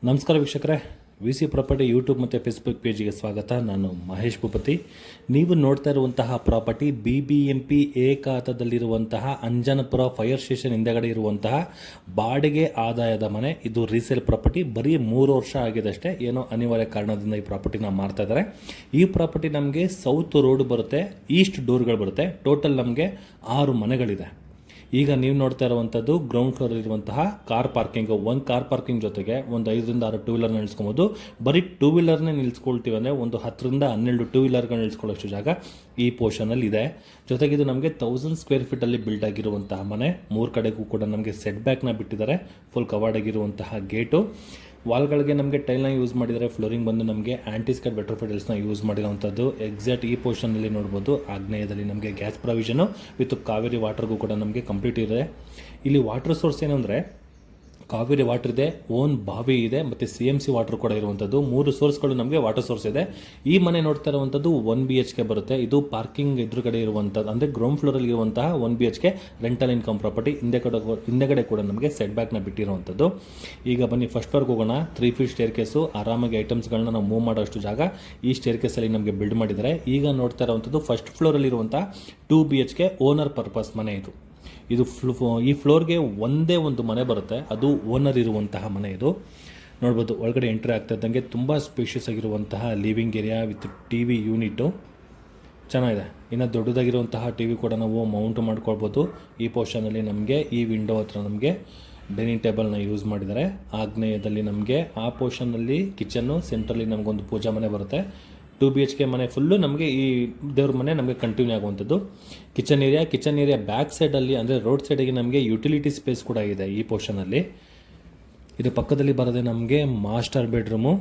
ನಮಸ್ಕಾರ ವೀಕ್ಷಕರೇ, V C property YouTube ಮತ್ತು ಫೇಸ್ಬುಕ್ ಪೇಜಿಗೆ ಸ್ವಾಗತ. ನಾನು ಮಹೇಶ್ ಭೂಪತಿ. ನೀವು ನೋಡ್ತಾ ಇರುವಂತಹ ಪ್ರಾಪರ್ಟಿ BBMP ಎ ಖಾತಾದಲ್ಲಿರುವಂತಹ ಅಂಜನಪುರ ಫೈರ್ ಸ್ಟೇಷನ್ ಹಿಂದೆಗಡೆ ಇರುವಂತಹ ಬಾಡಿಗೆ ಆದಾಯದ ಮನೆ. ಇದು ರೀಸೇಲ್ ಪ್ರಾಪರ್ಟಿ. ಬರೀ 3 ವರ್ಷ ಆಗಿದೆ ಅಷ್ಟೇ. ಏನೋ ಅನಿವಾರ್ಯ ಕಾರಣದಿಂದ ಈ ಪ್ರಾಪರ್ಟಿನ ಮಾರ್ತಾ ಇದ್ದಾರೆ. ಈ ಪ್ರಾಪರ್ಟಿ ನಮಗೆ ಸೌತ್ ರೋಡ್ ಬರುತ್ತೆ, ಈಸ್ಟ್ ಡೋರ್ಗಳು ಬರುತ್ತೆ. ಟೋಟಲ್ ನಮಗೆ 6 ಮನೆಗಳಿದೆ. ಈಗ ನೀವು ನೋಡ್ತಾ ಇರುವಂಥದ್ದು ಗ್ರೌಂಡ್ ಫ್ಲೋರ್ ಇರುವಂತಹ ಕಾರ್ ಪಾರ್ಕಿಂಗ್. ಒಂದು ಕಾರ್ ಪಾರ್ಕಿಂಗ್ ಜೊತೆಗೆ ಒಂದು 5ರಿಂದ 6 ಟೂ ವೀಲರ್ನ ನಿಲ್ಸ್ಕೊಬೋದು. ಬರೀ ಟೂ ವೀಲರ್ನೇ ನಿಲ್ಸ್ಕೊಳ್ತೀವಿ ಅಂದರೆ ಒಂದು 10ರಿಂದ 12 ಟೂ ವೀಲರ್ಗಳು ನಿಲ್ಸ್ಕೊಳ್ಳೋಷ್ಟು ಜಾಗ ಈ ಪೋರ್ಷನಲ್ಲಿ ಇದೆ. ಜೊತೆಗೆ ಇದು ನಮಗೆ 1000 ಸ್ಕ್ವೇರ್ ಫೀಟಲ್ಲಿ ಬಿಲ್ಡ್ ಆಗಿರುವಂತಹ ಮನೆ. 3 ಕಡೆಗೂ ಕೂಡ ನಮಗೆ ಸೆಟ್ ಬ್ಯಾಕ್ನ ಬಿಟ್ಟಿದ್ದಾರೆ. ಫುಲ್ ಕವರ್ಡ್ ಆಗಿರುವಂತಹ ಗೇಟು. ವಾಲ್ಗಳಿಗೆ ನಮಗೆ ಟೈಲ್ನ ಯೂಸ್ ಮಾಡಿದರೆ. ಫ್ಲೋರಿಂಗ್ ಬಂದು ನಮಗೆ ಆ್ಯಂಟಿಸ್ಕಟ್ ವೆಟ್ರೋಫೆಟಲ್ಸ್ನ ಯೂಸ್ ಮಾಡಿರೋವಂಥದ್ದು. ಎಕ್ಸಾಕ್ಟ್ ಈ ಪೋರ್ಷನಲ್ಲಿ ನೋಡ್ಬೋದು. ಆಗ್ನೇಯದಲ್ಲಿ ನಮಗೆ ಗ್ಯಾಸ್ ಪ್ರೊವಿಷನು ವಿತ್ ಕಾವೇರಿ ವಾಟರ್ಗೂ ಕೂಡ ನಮಗೆ ಕಂಪ್ಲೀಟ್ ಇದೆ. ಇಲ್ಲಿ ವಾಟರ್ ಸೋರ್ಸ್ ಏನಂದರೆ ಕಾವೇರಿ ವಾಟರ್ ಇದೆ, ಓನ್ ಬಾವಿ ಇದೆ, ಮತ್ತು CMC ವಾಟರ್ ಕೂಡ ಇರುವಂಥದ್ದು. 3 ಸೋರ್ಸ್ಗಳು ನಮಗೆ ವಾಟರ್ ಸೋರ್ಸ್ ಇದೆ. ಈ ಮನೆ ನೋಡ್ತಾ ಇರುವಂಥದ್ದು 1 BHK ಬರುತ್ತೆ. ಇದು ಪಾರ್ಕಿಂಗ್ ಎದುರುಗಡೆ ಇರುವಂಥದ್ದು, ಅಂದರೆ ಗ್ರೌಂಡ್ ಫ್ಲೋರಲ್ಲಿ ಇರುವಂತಹ 1 BHK ರೆಂಟಲ್ ಇನ್ಕಮ್ ಪ್ರಾಪರ್ಟಿ. ಹಿಂದೆಗಡೆ ಕೂಡ ನಮಗೆ ಸೆಟ್ ಬ್ಯಾಕ್ನ ಬಿಟ್ಟಿರುವಂಥದ್ದು. ಈಗ ಬನ್ನಿ ಫಸ್ಟ್ ಫ್ಲೋರ್ಗೆ ಹೋಗೋಣ. 3 ಫೀಟ್ ಸ್ಟೇರ್ ಕೇಸು. ಆರಾಮಾಗಿ ಐಟಮ್ಸ್ಗಳನ್ನ ನಾವು ಮೂವ್ ಮಾಡೋಷ್ಟು ಜಾಗ ಈ ಸ್ಟೇರ್ ಕೇಸಲ್ಲಿ ನಮಗೆ ಬಿಲ್ಡ್ ಮಾಡಿದ್ದಾರೆ. ಈಗ ನೋಡ್ತಾ ಇರುವಂಥದ್ದು ಫಸ್ಟ್ ಫ್ಲೋರಲ್ಲಿರುವಂಥ 2 BHK ಓನರ್ ಪರ್ಪಸ್ ಮನೆ. ಇದು ಈ ಫ್ಲೋರ್ಗೆ ಒಂದೇ ಒಂದು ಮನೆ ಬರುತ್ತೆ, ಅದು ಓನರ್ ಇರುವಂತಹ ಮನೆ. ಇದು ನೋಡ್ಬೋದು. ಒಳಗಡೆ ಎಂಟ್ರಿ ಆಗ್ತಾ ಇದ್ದಂಗೆ ತುಂಬ ಸ್ಪೇಷಿಯಸ್ ಆಗಿರುವಂತಹ living area with TV unit ಚೆನ್ನಾಗಿದೆ. ಇನ್ನು ದೊಡ್ಡದಾಗಿರುವಂತಹ TV ಕೂಡ ನಾವು ಮೌಂಟ್ ಮಾಡ್ಕೊಳ್ಬೋದು. ಈ ಪೋರ್ಷನಲ್ಲಿ ನಮಗೆ ಈ ವಿಂಡೋ ಹತ್ರ ನಮಗೆ ಡೈನಿಂಗ್ ಟೇಬಲ್ನ ಯೂಸ್ ಮಾಡಿದ್ದಾರೆ. ಆಗ್ನೇಯದಲ್ಲಿ ನಮಗೆ ಆ ಪೋರ್ಷನಲ್ಲಿ ಕಿಚನ್ನು, ಸೆಂಟ್ರಲ್ಲಿ ನಮಗೊಂದು ಪೂಜಾ ಮನೆ ಬರುತ್ತೆ. 2 BHK ಮನೆ ಫುಲ್ಲು ನಮಗೆ ಈ ದೇವ್ರ ಮನೆ ನಮಗೆ ಕಂಟಿನ್ಯೂ ಆಗುವಂಥದ್ದು. ಕಿಚನ್ ಏರಿಯಾ ಬ್ಯಾಕ್ ಸೈಡಲ್ಲಿ, ಅಂದರೆ ರೋಡ್ ಸೈಡಿಗೆ ನಮಗೆ ಯುಟಿಲಿಟಿ ಸ್ಪೇಸ್ ಕೂಡ ಇದೆ ಈ ಪೋರ್ಷನಲ್ಲಿ. ಇದು ಪಕ್ಕದಲ್ಲಿ ಬರೋದೇ ನಮಗೆ master bedroom.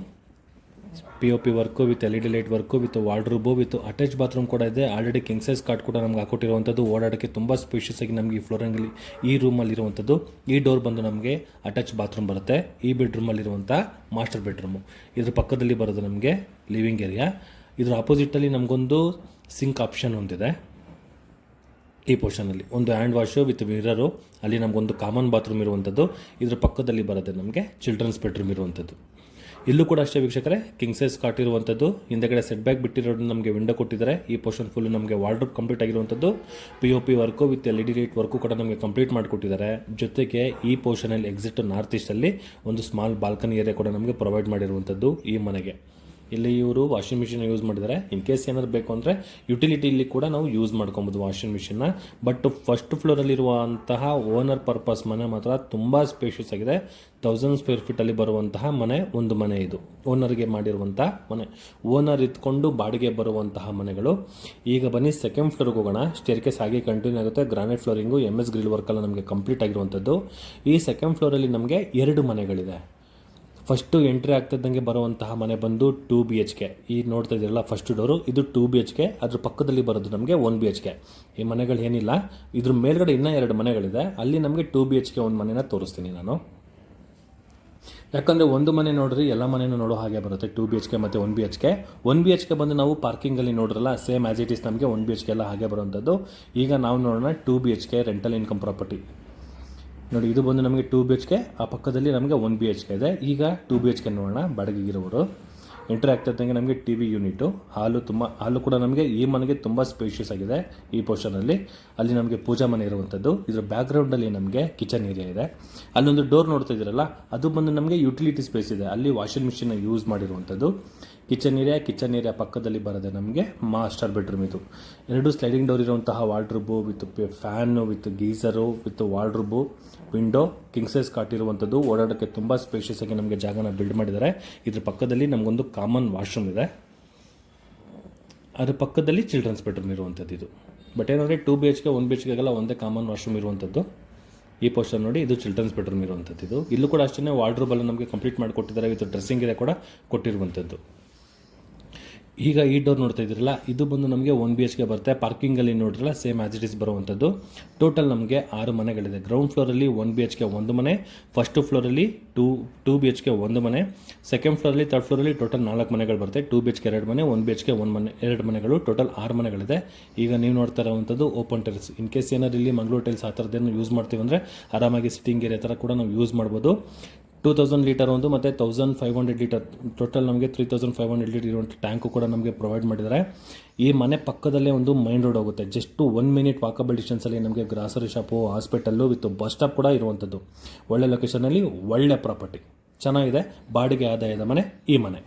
POP work with LED light work with wardrobe with attach bathroom ಕೂಡ ಇದೆ. ಆಲ್ರೆಡಿ ಕಿಂಗ್ ಸೈಜ್ ಕಾಟ್ ಕೂಡ ನಮ್ಗೆ ಹಾಕೊಟ್ಟಿರುವಂಥದ್ದು. ಓಡಾಡೋಕ್ಕೆ ತುಂಬ ಸ್ಪೇಷಿಯಸ್ ಆಗಿ ನಮಗೆ ಈ ಫ್ಲೋರಿಂಗಲ್ಲಿ ಈ ರೂಮಲ್ಲಿ ಇರುವಂಥದ್ದು. ಈ ಡೋರ್ ಬಂದು ನಮಗೆ ಅಟ್ಯಾಚ್ ಬಾತ್ರೂಮ್ ಬರುತ್ತೆ. ಈ ಬೆಡ್ರೂಮಲ್ಲಿರುವಂಥ ಮಾಸ್ಟರ್ ಬೆಡ್ರೂಮು. ಇದ್ರ ಪಕ್ಕದಲ್ಲಿ ಬರೋದು ನಮಗೆ ಲಿವಿಂಗ್ ಏರಿಯಾ. ಇದ್ರ ಆಪೋಸಿಟಲ್ಲಿ ನಮಗೊಂದು ಸಿಂಕ್ ಆಪ್ಷನ್ ಹೊಂದಿದೆ. ಈ ಪೋರ್ಷನಲ್ಲಿ ಒಂದು ಹ್ಯಾಂಡ್ ವಾಶು ವಿತ್ ಮಿರರು. ಅಲ್ಲಿ ನಮಗೊಂದು ಕಾಮನ್ ಬಾತ್ರೂಮ್ ಇರುವಂಥದ್ದು. ಇದ್ರ ಪಕ್ಕದಲ್ಲಿ ಬರುತ್ತೆ ನಮಗೆ ಚಿಲ್ಡ್ರನ್ಸ್ ಬೆಡ್ರೂಮ್ ಇರುವಂಥದ್ದು. ಇಲ್ಲೂ ಕೂಡ ಅಷ್ಟೇ ವೀಕ್ಷಕರೇ, ಕಿಂಗ್ ಸೈಜ್ ಕಾಟ್ ಇರುವಂಥದ್ದು. ಹಿಂದೆಗಡೆ ಸೆಟ್ ಬ್ಯಾಕ್ ಬಿಟ್ಟಿರೋದು ನಮಗೆ ವಿಂಡೋ ಕೊಟ್ಟಿದ್ದಾರೆ. ಈ ಪೋರ್ಷನ್ ಫುಲ್ ನಮಗೆ ವಾರ್ಡ್ರೋಬ್ ಕಂಪ್ಲೀಟ್ ಆಗಿರುವಂಥದ್ದು. POP work with LED light work ಕೂಡ ನಮಗೆ ಕಂಪ್ಲೀಟ್ ಮಾಡಿಕೊಟ್ಟಿದ್ದಾರೆ. ಜೊತೆಗೆ ಈ ಪೋರ್ಷನಲ್ಲಿ ಎಕ್ಸಿಟ್ ನಾರ್ತ್ ಈಸ್ಟಲ್ಲಿ ಒಂದು ಸ್ಮಾಲ್ ಬಾಲ್ಕನಿ ಏರಿಯಾ ಕೂಡ ನಮಗೆ ಪ್ರೊವೈಡ್ ಮಾಡಿರುವಂಥದ್ದು ಈ ಮನೆಗೆ. ಇಲ್ಲಿ ಇವರು ವಾಷಿಂಗ್ ಮಿಷಿನ್ ಯೂಸ್ ಮಾಡಿದ್ದಾರೆ. ಇನ್ ಕೇಸ್ ಏನಾದ್ರು ಬೇಕು ಅಂದರೆ ಯುಟಿಲಿಟಿ ಇಲ್ಲಿ ಕೂಡ ನಾವು ಯೂಸ್ ಮಾಡ್ಕೊಬೋದು ವಾಷಿಂಗ್ ಮಿಷಿನ್ನ. ಬಟ್ ಫಸ್ಟ್ ಫ್ಲೋರಲ್ಲಿರುವಂತಹ ಓನರ್ ಪರ್ಪಸ್ ಮನೆ ಮಾತ್ರ ತುಂಬ ಸ್ಪೇಷಿಯಸ್ ಆಗಿದೆ. 1000 ಸ್ಕ್ವೇರ್ ಫೀಟಲ್ಲಿ ಬರುವಂತಹ ಮನೆ, ಒಂದು ಮನೆ. ಇದು ಓನರ್ಗೆ ಮಾಡಿರುವಂಥ ಮನೆ. ಓನರ್ ಇದ್ಕೊಂಡು ಬಾಡಿಗೆ ಬರುವಂತಹ ಮನೆಗಳು. ಈಗ ಬನ್ನಿ ಸೆಕೆಂಡ್ ಫ್ಲೋರ್ಗೆ ಹೋಗೋಣ. ಸ್ಟೇರ್ ಕೇಸ್ ಹಾಗೆ ಕಂಟಿನ್ಯೂ ಆಗುತ್ತೆ. ಗ್ರಾನೈಟ್ ಫ್ಲೋರಿಂಗು, MS ಗ್ರಿಲ್ ವರ್ಕೆಲ್ಲ ನಮಗೆ ಕಂಪ್ಲೀಟ್ ಆಗಿರುವಂಥದ್ದು. ಈ ಸೆಕೆಂಡ್ ಫ್ಲೋರಲ್ಲಿ ನಮಗೆ 2 ಮನೆಗಳಿದೆ. ಫಸ್ಟು ಎಂಟ್ರಿ ಆಗ್ತಿದ್ದಂಗೆ ಬರುವಂತಹ ಮನೆ ಬಂದು 2 BHK. ಈ ನೋಡ್ತಾ ಇದ್ದೀರಲ್ಲ ಫಸ್ಟ್ ಡೋರು, ಇದು 2 BHK. ಅದ್ರ ಪಕ್ಕದಲ್ಲಿ ಬರೋದು ನಮಗೆ 1 BHK. ಈ ಮನೆಗಳು ಏನಿಲ್ಲ. ಇದ್ರ ಮೇಲ್ಗಡೆ ಇನ್ನೂ 2 ಮನೆಗಳಿದೆ. ಅಲ್ಲಿ ನಮಗೆ 2 BHK ಒಂದು ಮನೆನ ತೋರಿಸ್ತೀನಿ ನಾನು. ಯಾಕಂದರೆ ಒಂದು ಮನೆ ನೋಡ್ರಿ ಎಲ್ಲ ಮನೆಯೂ ನೋಡೋ ಹಾಗೆ ಬರುತ್ತೆ. 2 BHK ಮತ್ತು 1 BHK. 1 BHK ಬಂದು ನಾವು ಪಾರ್ಕಿಂಗಲ್ಲಿ ನೋಡ್ರಲ್ಲ, ಸೇಮ್ ಆ್ಯಸ್ ಇಟ್ ಈಸ್ ನಮಗೆ 1 BHK ಎಲ್ಲ ಹಾಗೆ ಬರುವಂಥದ್ದು. ಈಗ ನಾವು ನೋಡೋಣ 2 BHK ರೆಂಟಲ್ ಇನ್ಕಮ್ ಪ್ರಾಪರ್ಟಿ. ನೋಡಿ, ಇದು ಬಂದು ನಮಗೆ 2 BHK. ಆ ಪಕ್ಕದಲ್ಲಿ ನಮಗೆ 1 BHK ಇದೆ. ಈಗ 2 BHK ನೋಡೋಣ. ಬಾಡಿಗೆಗಿರೋರು ಎಂಟ್ರಿ ಆಗ್ತಿದ್ದಂಗೆ ನಮಗೆ TV ಯೂನಿಟು. ಹಾಲು ಕೂಡ ನಮಗೆ ಈ ಮನೆಗೆ ತುಂಬ ಸ್ಪೇಷಿಯಸ್ ಆಗಿದೆ. ಈ ಪೋರ್ಷನಲ್ಲಿ ಅಲ್ಲಿ ನಮಗೆ ಪೂಜಾ ಮನೆ ಇರುವಂಥದ್ದು. ಇದರ ಬ್ಯಾಕ್ಗ್ರೌಂಡಲ್ಲಿ ನಮಗೆ ಕಿಚನ್ ಏರಿಯಾ ಇದೆ. ಅಲ್ಲೊಂದು ಡೋರ್ ನೋಡ್ತಾ ಇದ್ದೀರಲ್ಲ, ಅದು ಬಂದು ನಮಗೆ ಯುಟಿಲಿಟಿ ಸ್ಪೇಸ್ ಇದೆ. ಅಲ್ಲಿ ವಾಷಿಂಗ್ ಮಿಷಿನ್ನ ಯೂಸ್ ಮಾಡಿರುವಂಥದ್ದು. ಕಿಚನ್ ಏರಿಯಾ ಪಕ್ಕದಲ್ಲಿ ಬರೋದೆ ನಮಗೆ ಮಾಸ್ಟರ್ ಬೆಡ್ರೂಮ್. ಇದು 2 ಸ್ಲೈಡಿಂಗ್ ಡೋರ್ ಇರುವಂತಹ wardrobe with fan with geyser with wardrobe, window, king size cot ಇರುವಂಥದ್ದು. ಓಡಾಡೋಕ್ಕೆ ತುಂಬ ಸ್ಪೇಷಿಯಸ್ ಆಗಿ ನಮಗೆ ಜಾಗನ ಬಿಲ್ಡ್ ಮಾಡಿದ್ದಾರೆ. ಇದ್ರ ಪಕ್ಕದಲ್ಲಿ ನಮಗೊಂದು ಕಾಮನ್ ವಾಶ್ರೂಮ್ ಇದೆ. ಅದ್ರ ಪಕ್ಕದಲ್ಲಿ ಚಿಲ್ಡ್ರನ್ಸ್ ಬೆಡ್ರೂಮ್ ಇರುವಂಥದ್ದು ಇದು. ಬಟ್ ಏನಂದರೆ 2 BHK 1 BHKಗೆಲ್ಲ ಒಂದೇ ಕಾಮನ್ ವಾಶ್ರೂಮ್ ಇರುವಂಥದ್ದು. ಈ ಪೋರ್ಷನ್ ನೋಡಿ, ಇದು ಚಿಲ್ಡ್ರನ್ಸ್ ಬೆಡ್ರೂಮ್ ಇರುವಂಥದ್ದು. ಇಲ್ಲೂ ಕೂಡ ಅಷ್ಟೇ ವಾರ್ಡ್ರೋಬಲ್ಲಿ ನಮಗೆ ಕಂಪ್ಲೀಟ್ ಮಾಡಿಕೊಟ್ಟಿದ್ದಾರೆ. ವಿತ್ ಡ್ರೆಸ್ಸಿಂಗ್ ಏರಿಯಾ ಕೂಡ ಕೊಟ್ಟಿರುವಂಥದ್ದು. ಈಗ ಈ ಡೋರ್ ನೋಡ್ತಾ ಇದ್ದೀರಲ್ಲ, ಇದು ಬಂದು ನಮಗೆ 1 BHK ಬರುತ್ತೆ. ಪಾರ್ಕಿಂಗಲ್ಲಿ ನೋಡಿರಲ್ಲ, ಸೇಮ್ ಆ್ಯಸ್ ಇಟ್ ಈಸ್ ಬರುವಂಥದ್ದು. ಟೋಟಲ್ ನಮಗೆ 6 ಮನೆಗಳಿದೆ. ಗ್ರೌಂಡ್ ಫ್ಲೋರಲ್ಲಿ 1 BHK ಒಂದು ಮನೆ, ಫಸ್ಟ್ ಫ್ಲೋರಲ್ಲಿ 2 BHK ಒಂದು ಮನೆ, ಸೆಕೆಂಡ್ ಫ್ಲೋರಲ್ಲಿ, ಥರ್ಡ್ ಫ್ಲೋರಲ್ಲಿ ಟೋಟಲ್ 4 ಮನೆಗಳು ಬರುತ್ತೆ. 2 BHK 2 ಮನೆ, 1 BHK 1 ಮನೆ, 2 ಮನೆಗಳು, ಟೋಟಲ್ 6 ಮನೆಗಳಿದೆ. ಈಗ ನೀವು ನೋಡ್ತಾ ಇರುವಂಥದ್ದು ಓಪನ್ ಟೆರೆಸ್. ಇನ್ ಕೇಸ್ ಏನಾದ್ರು ಇಲ್ಲಿ ಮಂಗಳೂರು ಟೈಲ್ಸ್ ಆ ಥರದ್ದೇನು ಯೂಸ್ ಮಾಡ್ತೀವಿ ಅಂದರೆ ಆರಾಮಾಗಿ ಸಿಟ್ಟಿಂಗ್ ಏರಿಯಾ ಥರ ಕೂಡ ನಾವು ಯೂಸ್ ಮಾಡ್ಬೋದು. 2000 ಲೀಟರ್ ಒಂದು ಮತ್ತು 1500 ಲೀಟರ್ ಟೋಟಲ್ ನಮಗೆ 3500 ಲೀಟರ್ ಇರುವಂಥ ಟ್ಯಾಂಕು ಕೂಡ ನಮಗೆ ಪ್ರೊವೈಡ್ ಮಾಡಿದ್ದಾರೆ. ಈ ಮನೆ ಪಕ್ಕದಲ್ಲೇ ಒಂದು ಮೈನ್ ರೋಡ್ ಹೋಗುತ್ತೆ. ಜಸ್ಟ್ 1 ಮಿನಿಟ್ ವಾಕಬಲ್ ಡಿಸ್ಟೆನ್ಸಲ್ಲಿ ನಮಗೆ grocery shop, hospital with bus stop ಕೂಡ ಇರುವಂಥದ್ದು. ಒಳ್ಳೆ ಲೊಕೇಶನಲ್ಲಿ ಒಳ್ಳೆ ಪ್ರಾಪರ್ಟಿ, ಚೆನ್ನಾಗಿದೆ, ಬಾಡಿಗೆ ಆದಾಯದ ಮನೆ ಈ ಮನೆ.